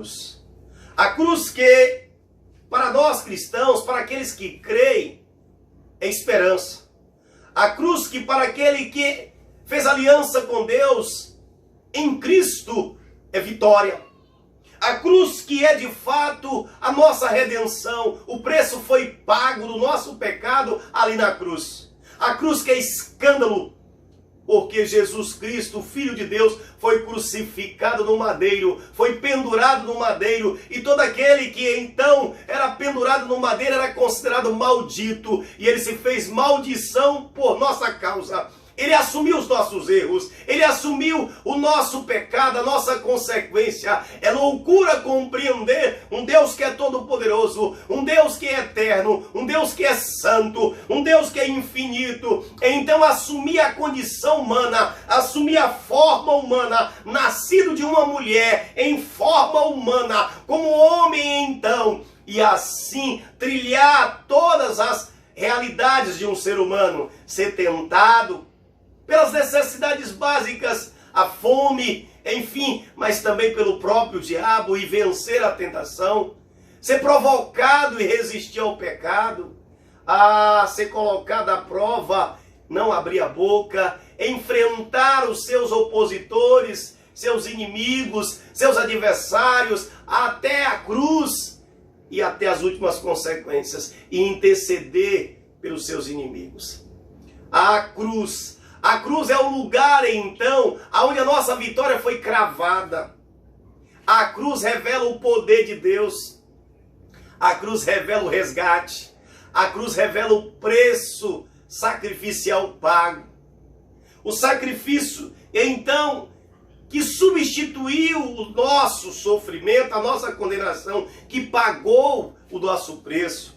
cruz. A cruz que, para nós cristãos, para aqueles que creem, é esperança. A cruz que, para aquele que fez aliança com Deus em Cristo, é vitória. A cruz que é de fato a nossa redenção. O preço foi pago do nosso pecado ali na cruz. A cruz que é escândalo, porque Jesus Cristo, o Filho de Deus, foi crucificado no madeiro, foi pendurado no madeiro, e todo aquele que então era pendurado no madeiro era considerado maldito, e ele se fez maldição por nossa causa. Ele assumiu os nossos erros, ele assumiu o nosso pecado, a nossa consequência. É loucura compreender um Deus que é todo-poderoso, um Deus que é eterno, um Deus que é santo, um Deus que é infinito. Então assumir a condição humana, assumir a forma humana, nascido de uma mulher em forma humana, como homem então, e assim trilhar todas as realidades de um ser humano, ser tentado pelas necessidades básicas, a fome, enfim, mas também pelo próprio diabo e vencer a tentação, ser provocado e resistir ao pecado, a ser colocado à prova, não abrir a boca, enfrentar os seus opositores, seus inimigos, seus adversários, até a cruz e até as últimas consequências, e interceder pelos seus inimigos. A cruz é o lugar, então, onde a nossa vitória foi cravada. A cruz revela o poder de Deus. A cruz revela o resgate. A cruz revela o preço sacrificial pago. O sacrifício, então, que substituiu o nosso sofrimento, a nossa condenação, que pagou o nosso preço.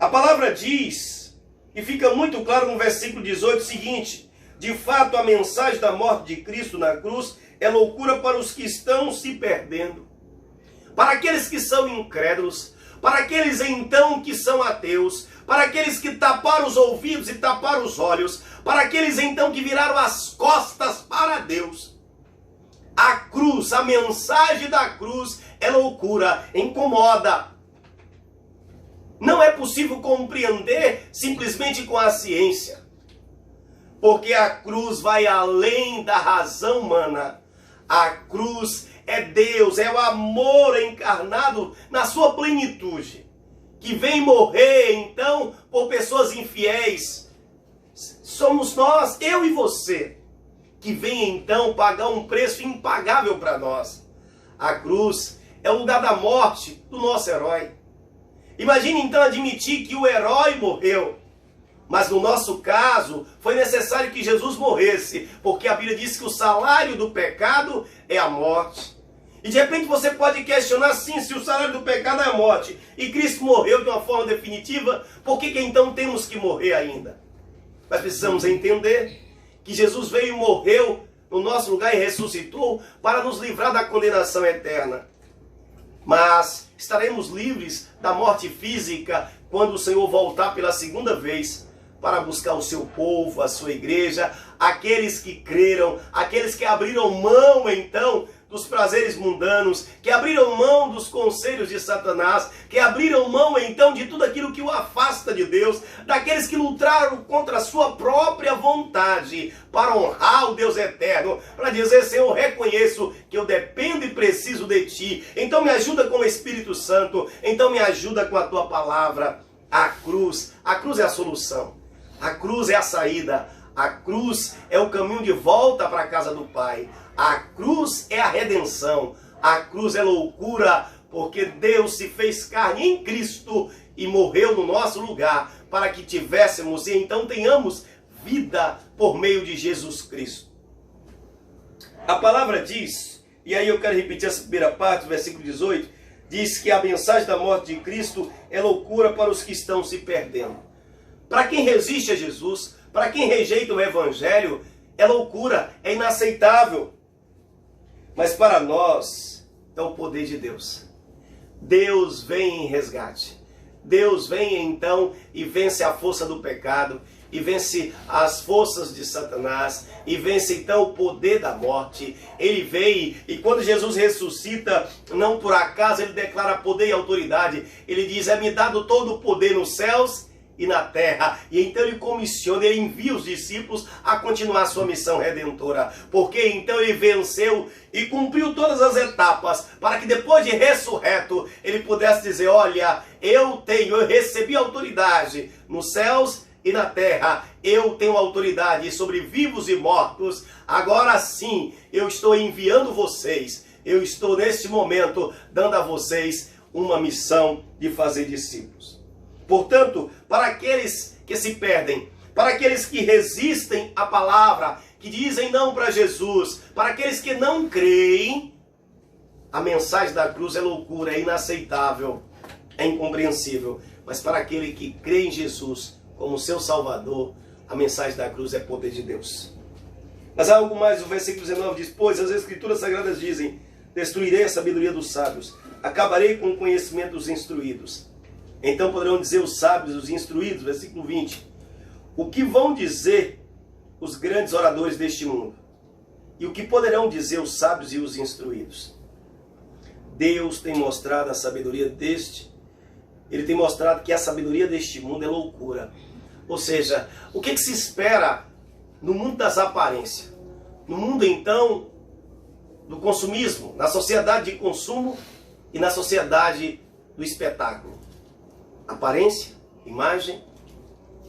A palavra diz, e fica muito claro no versículo 18, o seguinte: de fato, a mensagem da morte de Cristo na cruz é loucura para os que estão se perdendo, para aqueles que são incrédulos, para aqueles então que são ateus, para aqueles que taparam os ouvidos e taparam os olhos, para aqueles então que viraram as costas para Deus. A cruz, a mensagem da cruz é loucura, incomoda. Não é possível compreender simplesmente com a ciência. Porque a cruz vai além da razão humana. A cruz é Deus, é o amor encarnado na sua plenitude, que vem morrer, então, por pessoas infiéis. Somos nós, eu e você, que vem, então, pagar um preço impagável para nós. A cruz é o lugar da morte do nosso herói. Imagine, então, admitir que o herói morreu. Mas no nosso caso, foi necessário que Jesus morresse, porque a Bíblia diz que o salário do pecado é a morte. E de repente você pode questionar, sim, se o salário do pecado é a morte, e Cristo morreu de uma forma definitiva, por que então temos que morrer ainda? Mas precisamos entender que Jesus veio e morreu no nosso lugar e ressuscitou para nos livrar da condenação eterna. Mas estaremos livres da morte física quando o Senhor voltar pela segunda vez, para buscar o seu povo, a sua igreja, aqueles que creram, aqueles que abriram mão, então, dos prazeres mundanos, que abriram mão dos conselhos de Satanás, que abriram mão, então, de tudo aquilo que o afasta de Deus, daqueles que lutaram contra a sua própria vontade, para honrar o Deus eterno, para dizer: Senhor, reconheço que eu dependo e preciso de Ti, então me ajuda com o Espírito Santo, então me ajuda com a Tua palavra. A cruz é a solução. A cruz é a saída, a cruz é o caminho de volta para a casa do Pai, a cruz é a redenção, a cruz é loucura, porque Deus se fez carne em Cristo e morreu no nosso lugar, para que tivéssemos e então tenhamos vida por meio de Jesus Cristo. A palavra diz, e aí eu quero repetir essa primeira parte, versículo 18, diz que a mensagem da morte de Cristo é loucura para os que estão se perdendo. Para quem resiste a Jesus, para quem rejeita o Evangelho, é loucura, é inaceitável. Mas para nós, é o poder de Deus. Deus vem em resgate. Deus vem então e vence a força do pecado. e vence as forças de Satanás, e vence então o poder da morte. Ele veio, e quando Jesus ressuscita, não por acaso ele declara poder e autoridade. Ele diz: é-me dado todo o poder nos céus e na terra. E então ele comissiona, ele envia os discípulos a continuar sua missão redentora, porque então ele venceu e cumpriu todas as etapas, para que depois de ressurreto, ele pudesse dizer: olha, eu recebi autoridade nos céus e na terra, eu tenho autoridade sobre vivos e mortos. Agora sim, eu estou enviando vocês, eu estou neste momento dando a vocês uma missão de fazer discípulos. Portanto, para aqueles que se perdem, para aqueles que resistem à palavra, que dizem não para Jesus, para aqueles que não creem, a mensagem da cruz é loucura, é inaceitável, é incompreensível. Mas para aquele que crê em Jesus como seu Salvador, a mensagem da cruz é poder de Deus. Mas há algo mais, o versículo 19 diz: pois as Escrituras Sagradas dizem: destruirei a sabedoria dos sábios, acabarei com o conhecimento dos instruídos. Então poderão dizer os sábios, os instruídos, versículo 20, o que vão dizer os grandes oradores deste mundo? E o que poderão dizer os sábios e os instruídos? Deus tem mostrado a sabedoria ele tem mostrado que a sabedoria deste mundo é loucura. Ou seja, o que se espera no mundo das aparências? No mundo então do consumismo, na sociedade de consumo e na sociedade do espetáculo. Aparência, imagem,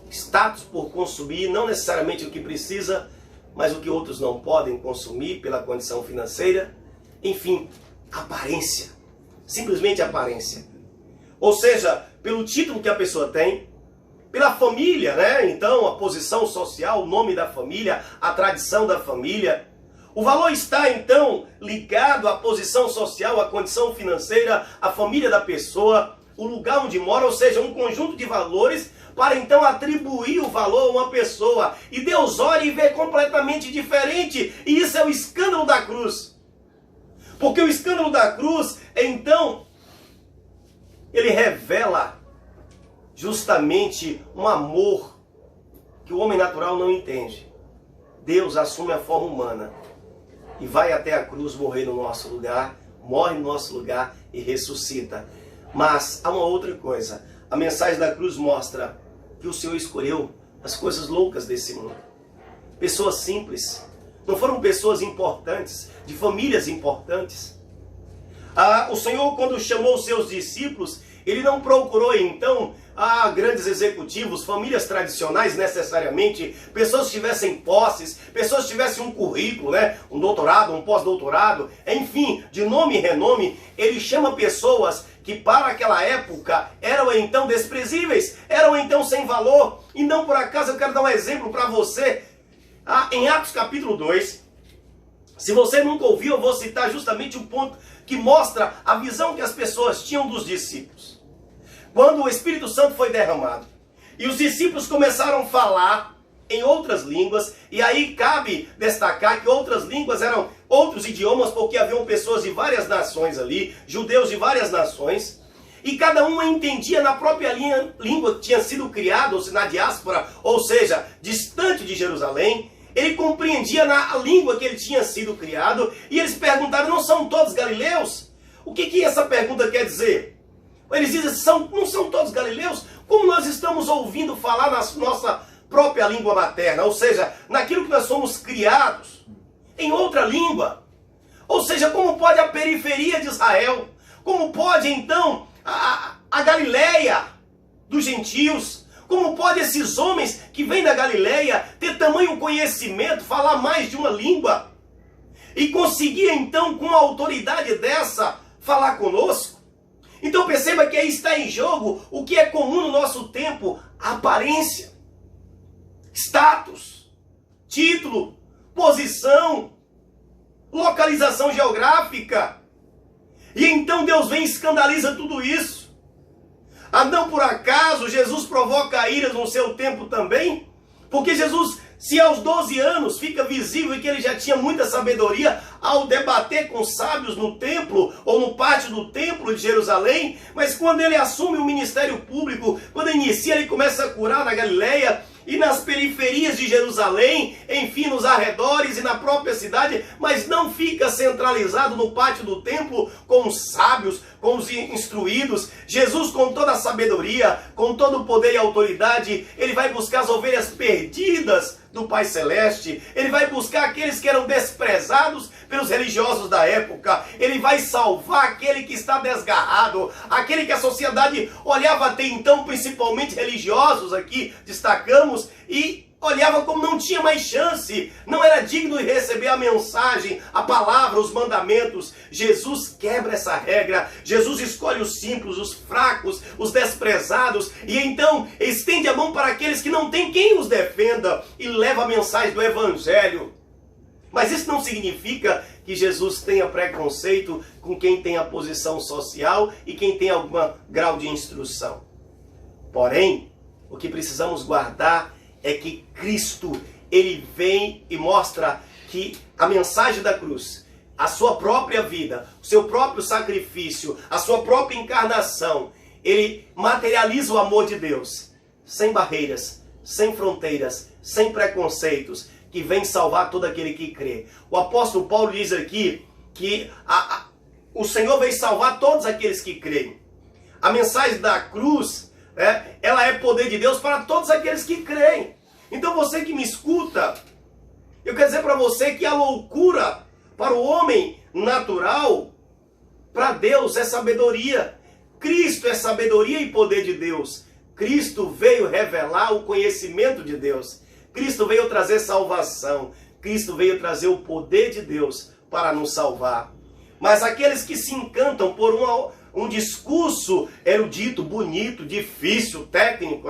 status por consumir, não necessariamente o que precisa, mas o que outros não podem consumir pela condição financeira. Enfim, aparência, simplesmente aparência. Ou seja, pelo título que a pessoa tem, pela família, né? Então, a posição social, o nome da família, a tradição da família. O valor está, então, ligado à posição social, à condição financeira, à família da pessoa, o lugar onde mora, ou seja, um conjunto de valores para então atribuir o valor a uma pessoa. E Deus olha e vê completamente diferente. E isso é o escândalo da cruz. Porque o escândalo da cruz, então, ele revela justamente um amor que o homem natural não entende. Deus assume a forma humana e vai até a cruz morrer no nosso lugar, morre no nosso lugar e ressuscita. Mas há uma outra coisa. A mensagem da cruz mostra que o Senhor escolheu as coisas loucas desse mundo. Pessoas simples. Não foram pessoas importantes, de famílias importantes. O Senhor, quando chamou os seus discípulos, ele não procurou então grandes executivos, famílias tradicionais necessariamente, pessoas que tivessem posses, pessoas que tivessem um currículo, né? Um doutorado, um pós-doutorado, enfim, de nome e renome. Ele chama pessoas que para aquela época eram então desprezíveis, eram então sem valor. E não por acaso eu quero dar um exemplo para você. Em Atos capítulo 2, se você nunca ouviu, eu vou citar justamente o ponto que mostra a visão que as pessoas tinham dos discípulos. Quando o Espírito Santo foi derramado e os discípulos começaram a falar em outras línguas, e aí cabe destacar que outras línguas eram outros idiomas, porque haviam pessoas de várias nações ali, judeus de várias nações, e cada um entendia na própria língua que tinha sido criada, ou seja, na diáspora, ou seja, distante de Jerusalém. Ele compreendia na língua que ele tinha sido criado, e eles perguntaram: não são todos galileus? O que essa pergunta quer dizer? Eles dizem: não são todos galileus? Como nós estamos ouvindo falar na nossa própria língua materna, ou seja, naquilo que nós somos criados, em outra língua? Ou seja, como pode a periferia de Israel, como pode então a Galileia dos gentios, como pode esses homens que vêm da Galileia ter tamanho conhecimento, falar mais de uma língua e conseguir então com a autoridade dessa falar conosco? Então perceba que aí está em jogo o que é comum no nosso tempo: aparência, status, título, posição, localização geográfica. E então Deus vem e escandaliza tudo isso. Não por acaso Jesus provoca iras no seu tempo também, porque Jesus, se aos 12 anos fica visível que ele já tinha muita sabedoria ao debater com sábios no templo ou no pátio do templo de Jerusalém, mas quando ele assume o ministério público, quando inicia, ele começa a curar na Galileia, e nas periferias de Jerusalém, enfim, nos arredores e na própria cidade, mas não fica centralizado no pátio do templo com os sábios, com os instruídos. Jesus, com toda a sabedoria, com todo o poder e autoridade, ele vai buscar as ovelhas perdidas do Pai Celeste. Ele vai buscar aqueles que eram desprezados pelos religiosos da época. Ele vai salvar aquele que está desgarrado, aquele que a sociedade olhava até então, principalmente religiosos aqui, destacamos, e olhava como não tinha mais chance, não era digno de receber a mensagem, a palavra, os mandamentos. Jesus quebra essa regra. Jesus escolhe os simples, os fracos, os desprezados, e então estende a mão para aqueles que não têm quem os defenda e leva a mensagem do Evangelho. Mas isso não significa que Jesus tenha preconceito com quem tem a posição social e quem tem algum grau de instrução. Porém, o que precisamos guardar é que Cristo, ele vem e mostra que a mensagem da cruz, a sua própria vida, o seu próprio sacrifício, a sua própria encarnação, ele materializa o amor de Deus, sem barreiras, sem fronteiras, sem preconceitos, que vem salvar todo aquele que crê. O apóstolo Paulo diz aqui que o Senhor vem salvar todos aqueles que creem. A mensagem da cruz, ela é poder de Deus para todos aqueles que creem. Então você que me escuta, eu quero dizer para você que a loucura para o homem natural, para Deus é sabedoria. Cristo é sabedoria e poder de Deus. Cristo veio revelar o conhecimento de Deus. Cristo veio trazer salvação. Cristo veio trazer o poder de Deus para nos salvar. Mas aqueles que se encantam por um discurso erudito, bonito, difícil, técnico,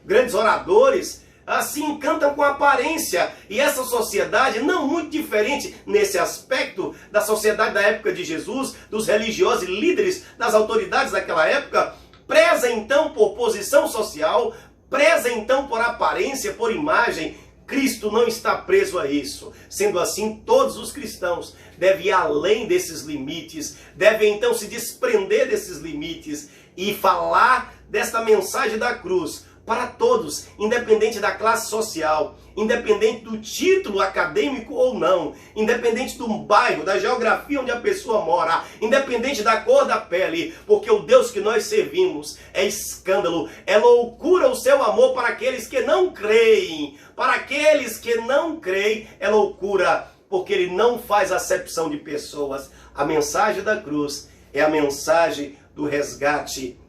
grandes oradores, se encantam com a aparência. E essa sociedade, não muito diferente nesse aspecto da sociedade da época de Jesus, dos religiosos e líderes, das autoridades daquela época, preza então por posição social, preza então por aparência, por imagem. Cristo não está preso a isso. Sendo assim, todos os cristãos devem ir além desses limites, devem então se desprender desses limites e falar desta mensagem da cruz para todos, independente da classe social, independente do título acadêmico ou não, independente do bairro, da geografia onde a pessoa mora, independente da cor da pele, porque o Deus que nós servimos é escândalo, é loucura o seu amor para aqueles que não creem. Para aqueles que não creem é loucura, porque ele não faz acepção de pessoas. A mensagem da cruz é a mensagem do resgate,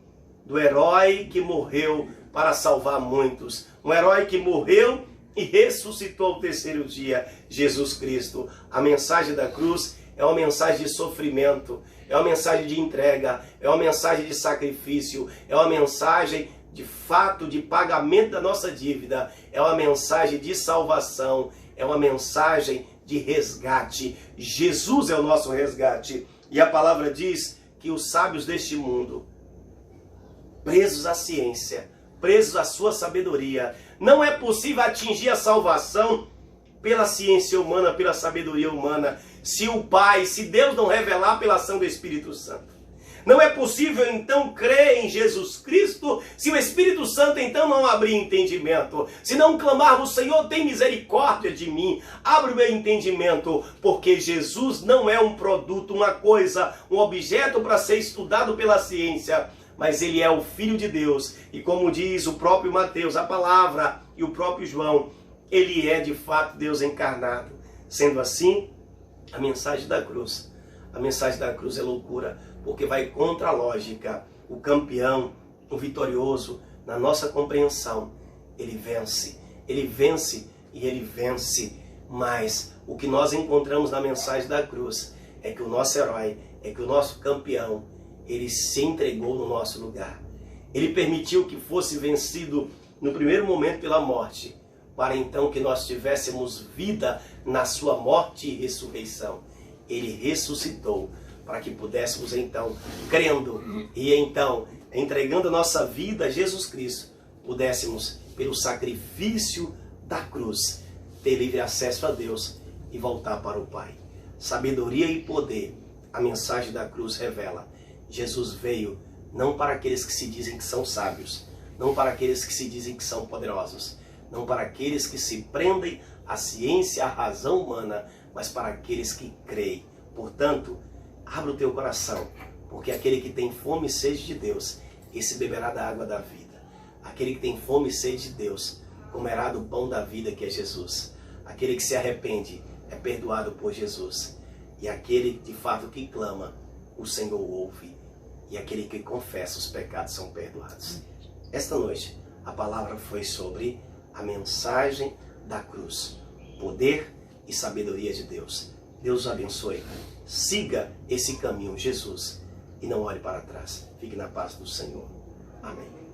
do herói que morreu para salvar muitos. Um herói que morreu e ressuscitou ao terceiro dia, Jesus Cristo. A mensagem da cruz é uma mensagem de sofrimento, é uma mensagem de entrega, é uma mensagem de sacrifício, é uma mensagem de fato de pagamento da nossa dívida, é uma mensagem de salvação, é uma mensagem de resgate. Jesus é o nosso resgate. E a palavra diz que os sábios deste mundo, presos à ciência, presos à sua sabedoria, não é possível atingir a salvação pela ciência humana, pela sabedoria humana, se Deus não revelar pela ação do Espírito Santo. Não é possível então crer em Jesus Cristo se o Espírito Santo então não abrir entendimento. Se não clamarmos, Senhor, tem misericórdia de mim, abre o meu entendimento, porque Jesus não é um produto, uma coisa, um objeto para ser estudado pela ciência, mas ele é o Filho de Deus. E como diz o próprio Mateus, a palavra, e o próprio João, ele é de fato Deus encarnado. Sendo assim, a mensagem da cruz é loucura, porque vai contra a lógica. O campeão, o vitorioso, na nossa compreensão, ele vence e ele vence. Mas o que nós encontramos na mensagem da cruz é que o nosso herói, é que o nosso campeão, ele se entregou no nosso lugar. Ele permitiu que fosse vencido no primeiro momento pela morte, para então que nós tivéssemos vida na sua morte e ressurreição. Ele ressuscitou para que pudéssemos então, crendo e então entregando a nossa vida a Jesus Cristo, pudéssemos, pelo sacrifício da cruz, ter livre acesso a Deus e voltar para o Pai. Sabedoria e poder, a mensagem da cruz revela. Jesus veio não para aqueles que se dizem que são sábios, não para aqueles que se dizem que são poderosos, não para aqueles que se prendem à ciência, à razão humana, mas para aqueles que creem. Portanto, abra o teu coração, porque aquele que tem fome e sede de Deus, esse beberá da água da vida. Aquele que tem fome e sede de Deus, comerá do pão da vida que é Jesus. Aquele que se arrepende é perdoado por Jesus. E aquele, de fato, que clama, o Senhor ouve. E aquele que confessa, os pecados são perdoados. Esta noite, a palavra foi sobre a mensagem da cruz. Poder e sabedoria de Deus. Deus o abençoe. Siga esse caminho, Jesus, e não olhe para trás. Fique na paz do Senhor. Amém.